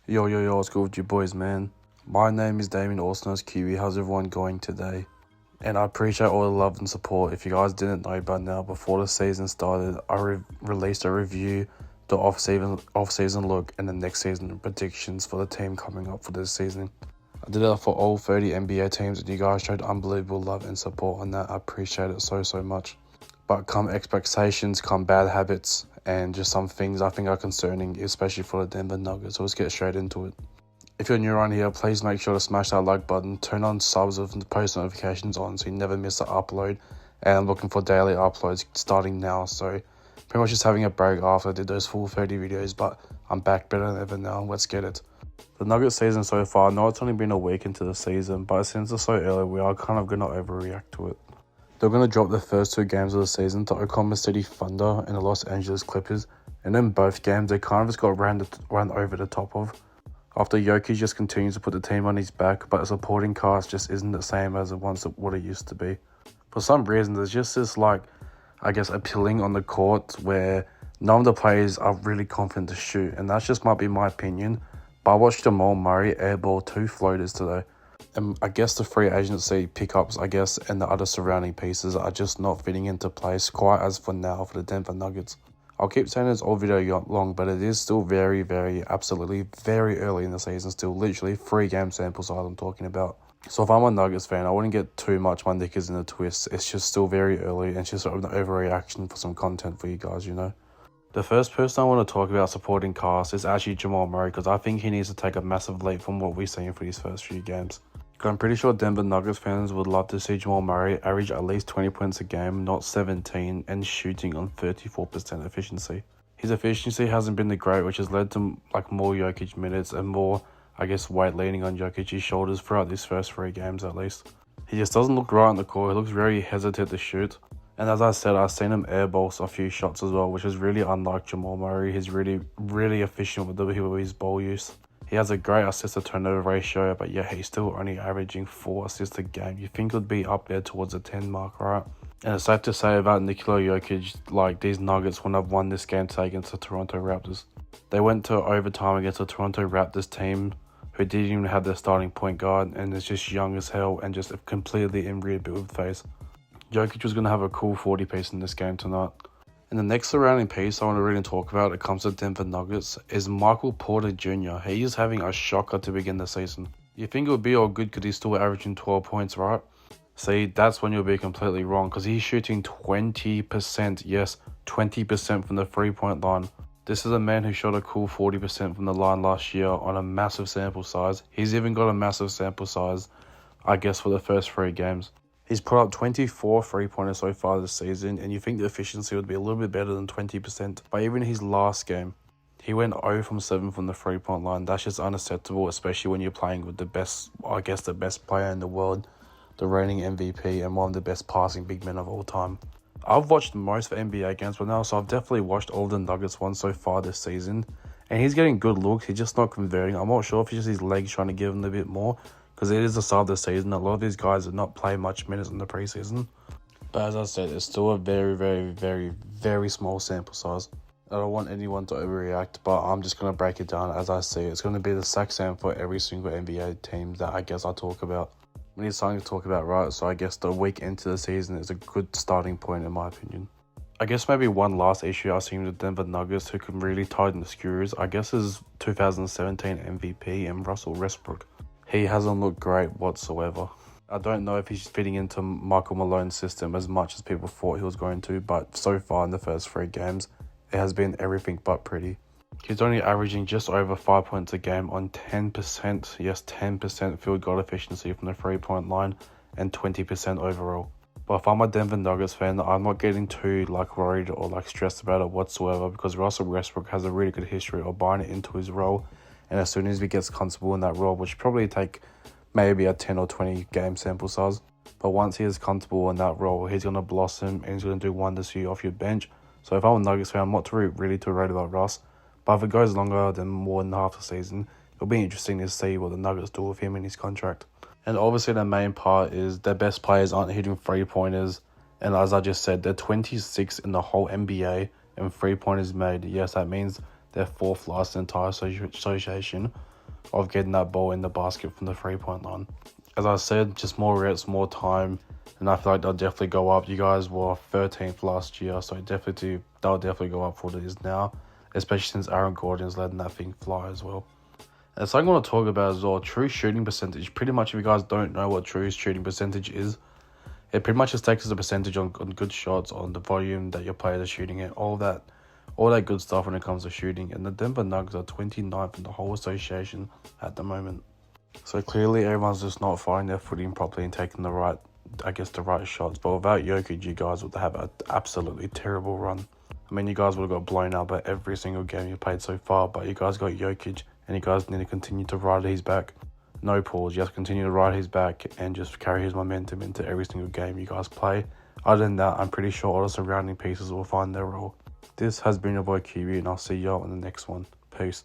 Yo, what's good with you boys, man? My name is Damien, also known as QB. How's everyone going today? And I appreciate all the love and support. If you guys didn't know by now, before the season started, I released a review, the off-season look, and the next season predictions for the team coming up for this season. I did that for all 30 NBA teams, and you guys showed unbelievable love and support on that. I appreciate it so much. But come expectations, come bad habits, and just some things I think are concerning, especially for the Denver Nuggets. So let's get straight into it. If you're new around here, please make sure to smash that like button, turn on subs with post notifications on so you never miss an upload. And I'm looking for daily uploads starting now, so pretty much just having a break after I did those full 30 videos, but I'm back better than ever now. Let's get it. The Nuggets season so far, I know it's only been a week into the season, but since it's so early, we are kind of going to overreact to it. They're going to drop the first two games of the season to Oklahoma City Thunder and the Los Angeles Clippers, and in both games, they kind of just got run over the top of. After Jokic just continues to put the team on his back, but the supporting cast just isn't the same as what it used to be. For some reason, there's just this, appealing on the court where none of the players are really confident to shoot, and that just might be my opinion. But I watched Jamal Murray airball 2 floaters today. And I guess the free agency pickups, and the other surrounding pieces are just not fitting into place quite as for now for the Denver Nuggets. I'll keep saying this all video long, but it is still absolutely very early in the season. Still literally 3 game sample size I'm talking about. So if I'm a Nuggets fan, I wouldn't get too much my knickers in a twist. It's just still very early and it's just sort of an overreaction for some content for you guys, you know. The first person I want to talk about supporting cast is actually Jamal Murray, because I think he needs to take a massive leap from what we've seen for these first few games. I'm pretty sure Denver Nuggets fans would love to see Jamal Murray average at least 20 points a game, not 17, and shooting on 34% efficiency. His efficiency hasn't been the great, which has led to more Jokic minutes and more, weight leaning on Jokic's shoulders throughout these first 3 games at least. He just doesn't look right on the court. He looks very hesitant to shoot. And as I said, I've seen him airball a few shots as well, which is really unlike Jamal Murray. He's really efficient with his ball use. He has a great assist-to-turnover ratio, but yeah, he's still only averaging 4 assists a game. You think it would be up there towards the 10 mark, right? And it's safe to say about Nikola Jokic, these Nuggets wouldn't have won this game today against the Toronto Raptors. They went to overtime against the Toronto Raptors team, who didn't even have their starting point guard, and is just young as hell and just completely in rebuild phase. Jokic was going to have a cool 40 piece in this game tonight. And the next surrounding piece I want to really talk about when it comes to Denver Nuggets is Michael Porter Jr. He is having a shocker to begin the season. You think it would be all good because he's still averaging 12 points, right? See, that's when you'll be completely wrong, because he's shooting 20%, yes, 20% from the 3-point line. This is a man who shot a cool 40% from the line last year on a massive sample size. He's even got a massive sample size, for the first 3 games. He's put up 24 3-pointers so far this season, and you think the efficiency would be a little bit better than 20%. But even his last game, he went 0 from 7 from the 3-point line. That's just unacceptable, especially when you're playing with the best player in the world, the reigning MVP, and one of the best passing big men of all time. I've watched most of NBA games by now, so I've definitely watched all the Nuggets ones so far this season. And he's getting good looks, he's just not converting. I'm not sure if it's just his legs trying to give him a bit more, because it is the start of the season. A lot of these guys have not played much minutes in the preseason. But as I said, it's still a very small sample size. I don't want anyone to overreact, but I'm just going to break it down as I see it. It's going to be the exact same for every single NBA team that I talk about. We need something to talk about, right? So I guess the week into the season is a good starting point in my opinion. I guess maybe one last issue I've seen with the Denver Nuggets who can really tighten the screws, is 2017 MVP and Russell Westbrook. He hasn't looked great whatsoever. I don't know if he's fitting into Michael Malone's system as much as people thought he was going to, but so far in the first 3 games, it has been everything but pretty. He's only averaging just over 5 points a game on 10%, yes 10% field goal efficiency from the 3-point line and 20% overall. But if I'm a Denver Nuggets fan, I'm not getting too worried or stressed about it whatsoever, because Russell Westbrook has a really good history of buying it into his role. And as soon as he gets comfortable in that role, which probably take maybe a 10 or 20 game sample size, but once he is comfortable in that role, he's going to blossom and he's going to do wonders for you off your bench. So if I'm a Nuggets fan, I'm not really too worried about Russ. But if it goes longer than more than half the season, it'll be interesting to see what the Nuggets do with him in his contract. And obviously the main part is their best players aren't hitting 3-pointers. And as I just said, they're 26 in the whole NBA and 3-pointers made. Yes, that means they're 4th last in the entire association. of getting that ball in the basket from the 3-point line. As I said, just more reps, more time, and I feel like they'll definitely go up. You guys were 13th last year, so they'll definitely go up for what it is now, especially since Aaron Gordon's letting that thing fly as well. And something I want to talk about as well, true shooting percentage. Pretty much, if you guys don't know what true shooting percentage is, it pretty much just takes as a percentage on good shots, on the volume that your players are shooting it, all that good stuff when it comes to shooting. And the Denver Nuggets are 29th in the whole association at the moment. So clearly everyone's just not finding their footing properly and taking the right shots. But without Jokic, you guys would have an absolutely terrible run. I mean, you guys would have got blown out by every single game you played so far, but you guys got Jokic, and you guys need to continue to ride his back. No pause, you have to continue to ride his back and just carry his momentum into every single game you guys play. Other than that, I'm pretty sure all the surrounding pieces will find their role. This has been your boy QB, and I'll see y'all in the next one. Peace.